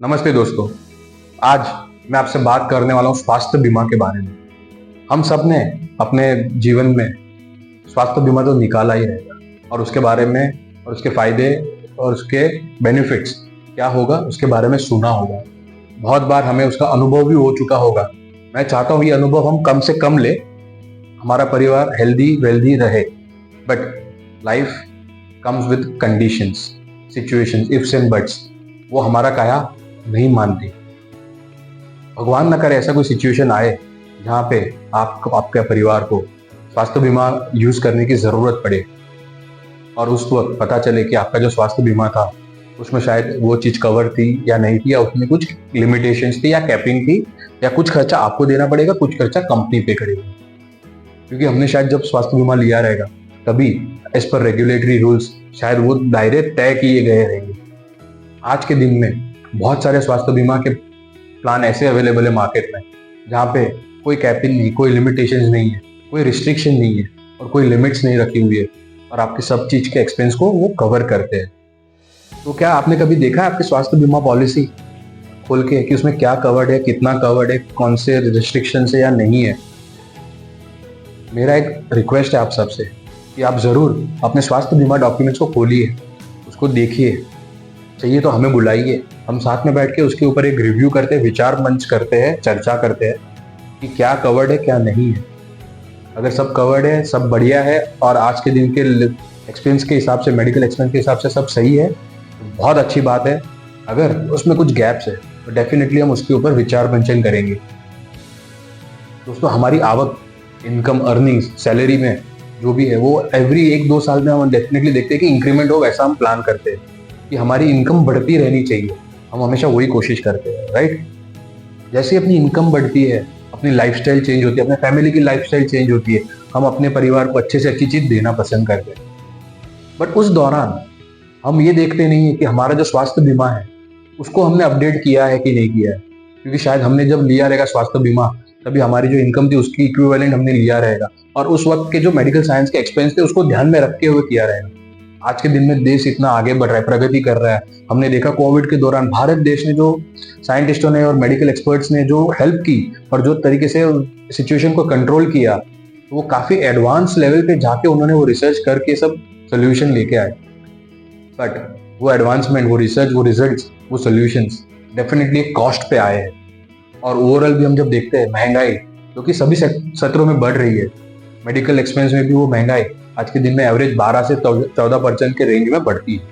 नमस्ते दोस्तों। आज मैं आपसे बात करने वाला हूँ स्वास्थ्य बीमा के बारे में। हम सब ने अपने जीवन में स्वास्थ्य बीमा तो निकाला ही रहेगा और उसके बारे में और उसके फायदे और उसके बेनिफिट्स क्या होगा उसके बारे में सुना होगा। बहुत बार हमें उसका अनुभव भी हो चुका होगा। मैं चाहता हूँ ये अनुभव हम कम से कम ले, हमारा परिवार हेल्दी वेल्दी रहे। But life comes with conditions, situations, ifs and buts. वो हमारा काया नहीं मानती। भगवान न करे ऐसा कोई सिचुएशन आए जहाँ पे आपके परिवार को स्वास्थ्य बीमा यूज करने की जरूरत पड़े और उस वक्त पता चले कि आपका जो स्वास्थ्य बीमा था उसमें शायद वो चीज कवर थी या नहीं थी, या उसमें कुछ लिमिटेशंस थी या कैपिंग थी, या कुछ खर्चा आपको देना पड़ेगा, कुछ खर्चा कंपनी पे करेगी। क्योंकि हमने शायद जब स्वास्थ्य बीमा लिया रहेगा तभी एज पर रेगुलेटरी रूल्स शायद वो दायरे तय किए गए रहेंगे। आज के दिन में बहुत सारे स्वास्थ्य बीमा के प्लान ऐसे अवेलेबल है मार्केट में जहाँ पे कोई कैपिंग नहीं, कोई लिमिटेशंस नहीं है, कोई रिस्ट्रिक्शन नहीं है और कोई लिमिट्स नहीं रखी हुई है और आपकी सब चीज के एक्सपेंस को वो कवर करते हैं। तो क्या आपने कभी देखा है आपकी स्वास्थ्य बीमा पॉलिसी खोल के कि उसमें क्या कवर्ड है, कितना कवर्ड है, कौन से रिस्ट्रिक्शन है या नहीं है? मेरा एक रिक्वेस्ट है आप सबसे कि आप जरूर अपने स्वास्थ्य बीमा डॉक्यूमेंट्स को खोलिए, उसको देखिए, चाहिए तो हमें बुलाइए, हम साथ में बैठ के उसके ऊपर एक रिव्यू करते हैं, विचार मंच करते हैं, चर्चा करते हैं कि क्या कवर्ड है क्या नहीं है। अगर सब कवर्ड है, सब बढ़िया है और आज के दिन के एक्सपेंस के हिसाब से, मेडिकल एक्सपेंस के हिसाब से सब सही है तो बहुत अच्छी बात है। अगर उसमें कुछ गैप्स है तो डेफिनेटली हम उसके ऊपर विचार मंचन करेंगे। दोस्तों, हमारी आवक, इनकम, अर्निंग्स, सैलरी में जो भी है वो एवरी 1-2 साल में हम डेफिनेटली देखते हैं कि इंक्रीमेंट हो, वैसा हम प्लान करते हैं कि हमारी इनकम बढ़ती रहनी चाहिए। हम हमेशा वही कोशिश करते हैं, राइट? जैसे अपनी इनकम बढ़ती है, अपनी लाइफस्टाइल चेंज होती है, अपने फैमिली की लाइफस्टाइल चेंज होती है, हम अपने परिवार को अच्छे से अच्छी चीज देना पसंद करते हैं। बट उस दौरान हम ये देखते नहीं है कि हमारा जो स्वास्थ्य बीमा है उसको हमने अपडेट किया है कि नहीं किया है। क्योंकि शायद हमने जब लिया रहेगा स्वास्थ्य बीमा तभी हमारी जो इनकम थी उसकी इक्विवेलेंट हमने लिया रहेगा और उस वक्त के जो मेडिकल साइंस के एक्सपेंस थे उसको ध्यान में रखते हुए किया रहेगा। आज के दिन में देश इतना आगे बढ़ रहा है, प्रगति कर रहा है। हमने देखा कोविड के दौरान भारत देश ने जो साइंटिस्टों ने और मेडिकल एक्सपर्ट्स ने जो हेल्प की और जो तरीके से सिचुएशन को कंट्रोल किया, तो वो काफी एडवांस लेवल पे जाके उन्होंने वो रिसर्च करके सब सोल्यूशन लेके आए। बट वो एडवांसमेंट, वो रिसर्च, वो रिजल्ट्स, वो सोल्यूशंस डेफिनेटली कॉस्ट पे आए हैं। और ओवरऑल भी हम जब देखते हैं महंगाई जो कि सभी क्षेत्रों में बढ़ रही है, मेडिकल एक्सपेंस में भी वो महंगाई आज के दिन में एवरेज 12 से 14% के रेंज में बढ़ती है।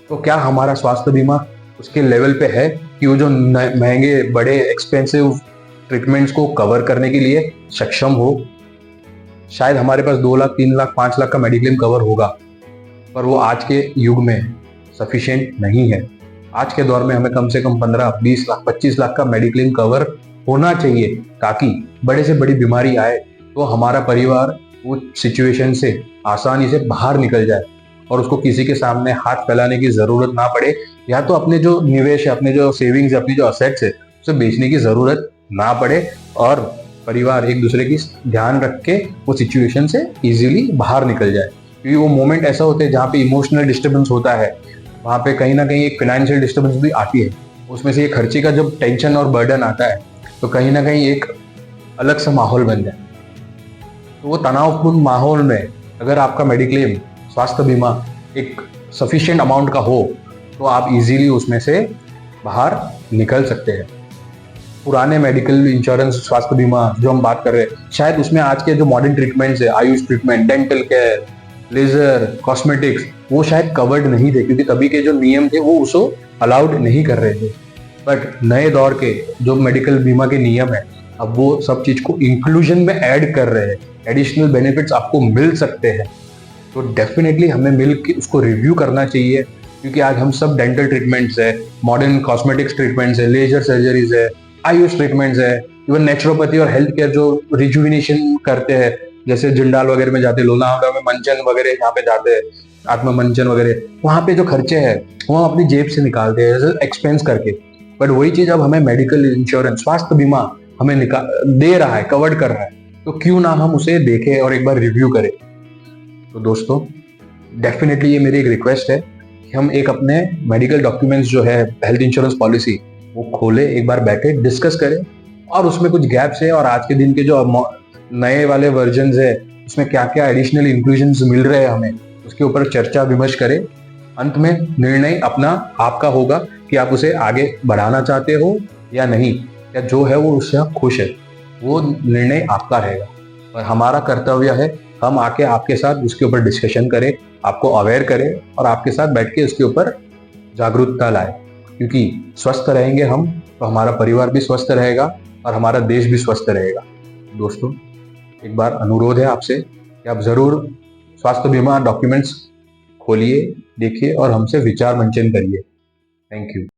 तो क्या हमारा स्वास्थ्य बीमा उसके लेवल पे है कि वो जो महंगे बड़े एक्सपेंसिव ट्रीटमेंट्स को कवर करने के लिए सक्षम हो? शायद हमारे पास 2 लाख, 3 लाख, 5 लाख का मेडिक्लेम कवर होगा, पर वो आज के युग में सफिशिएंट नहीं है। आज के दौर में हमें कम से कम 15, 20 लाख, 25 लाख का मेडिक्लेम कवर होना चाहिए ताकि बड़े से बड़ी बीमारी आए तो हमारा परिवार वो सिचुएशन से आसानी से बाहर निकल जाए और उसको किसी के सामने हाथ फैलाने की जरूरत ना पड़े, या तो अपने जो निवेश है, अपने जो सेविंग्स है, अपनी जो असेट्स है उसे बेचने की जरूरत ना पड़े और परिवार एक दूसरे की ध्यान रख के वो सिचुएशन से इजीली बाहर निकल जाए। क्योंकि वो मोमेंट ऐसा होता है जहाँ पे इमोशनल डिस्टर्बेंस होता है, वहाँ पे कहीं ना कहीं एक फाइनेंशियल डिस्टर्बेंस भी आती है। उसमें से ये खर्चे का जब टेंशन और बर्डन आता है तो कहीं ना कहीं एक अलग सा माहौल बन जाए। तो वो तनावपूर्ण माहौल में अगर आपका मेडिक्लेम, स्वास्थ्य बीमा एक सफिशिएंट अमाउंट का हो तो आप इजीली उसमें से बाहर निकल सकते हैं। पुराने मेडिकल इंश्योरेंस, स्वास्थ्य बीमा जो हम बात कर रहे हैं, शायद उसमें आज के जो मॉडर्न ट्रीटमेंट्स है, AYUSH treatment, dental care, laser, cosmetics, वो शायद कवर्ड नहीं थे क्योंकि तभी के जो नियम थे वो उसको अलाउड नहीं कर रहे थे। बट नए दौर के जो मेडिकल बीमा के नियम है अब वो सब चीज को इंक्लूजन में ऐड कर रहे हैं, एडिशनल बेनिफिट्स आपको मिल सकते हैं। तो डेफिनेटली हमें मिल के उसको रिव्यू करना चाहिए क्योंकि आज हम सब डेंटल ट्रीटमेंट्स है, मॉडर्न कॉस्मेटिक्स ट्रीटमेंट्स है, लेजर सर्जरीज है, आयुष ट्रीटमेंट्स है, इवन नेचुरोपैथी और हेल्थ केयर जो रिजुविनेशन करते हैं, जैसे जिंडाल वगैरह में जाते, लोनावला में मंचन वगैरह यहाँ पे जाते हैं, आत्मा मंचन वगैरह, वहाँ पे जो खर्चे हैं वो हम अपनी जेब से निकालते हैं एक्सपेंस करके। बट वही चीज अब हमें मेडिकल इंश्योरेंस, स्वास्थ्य बीमा हमें दे रहा है, कवर्ड कर रहा है, तो क्यों ना हम उसे देखें और एक बार रिव्यू करें। तो दोस्तों, डेफिनेटली ये मेरी एक रिक्वेस्ट है कि हम एक अपने मेडिकल डॉक्यूमेंट्स जो है, हेल्थ इंश्योरेंस पॉलिसी, वो खोले, एक बार बैठे डिस्कस करें, और उसमें कुछ गैप्स है और आज के दिन के जो नए वाले वर्जन है उसमें क्या क्या एडिशनल इंक्लूजन मिल रहे हैं हमें, उसके ऊपर चर्चा विमर्श करें। अंत में निर्णय अपना आपका होगा कि आप उसे आगे बढ़ाना चाहते हो या नहीं, या जो है वो उससे आप खुश है, वो निर्णय आपका रहेगा। और हमारा कर्तव्य है हम आके आपके साथ उसके ऊपर डिस्कशन करें, आपको अवेयर करें और आपके साथ बैठ के उसके ऊपर जागरूकता लाए, क्योंकि स्वस्थ रहेंगे हम तो हमारा परिवार भी स्वस्थ रहेगा और हमारा देश भी स्वस्थ रहेगा। दोस्तों, एक बार अनुरोध है आपसे कि आप जरूर स्वास्थ्य बीमा डॉक्यूमेंट्स खोलिए, देखिए और हमसे विचार मंचन करिए। Thank you.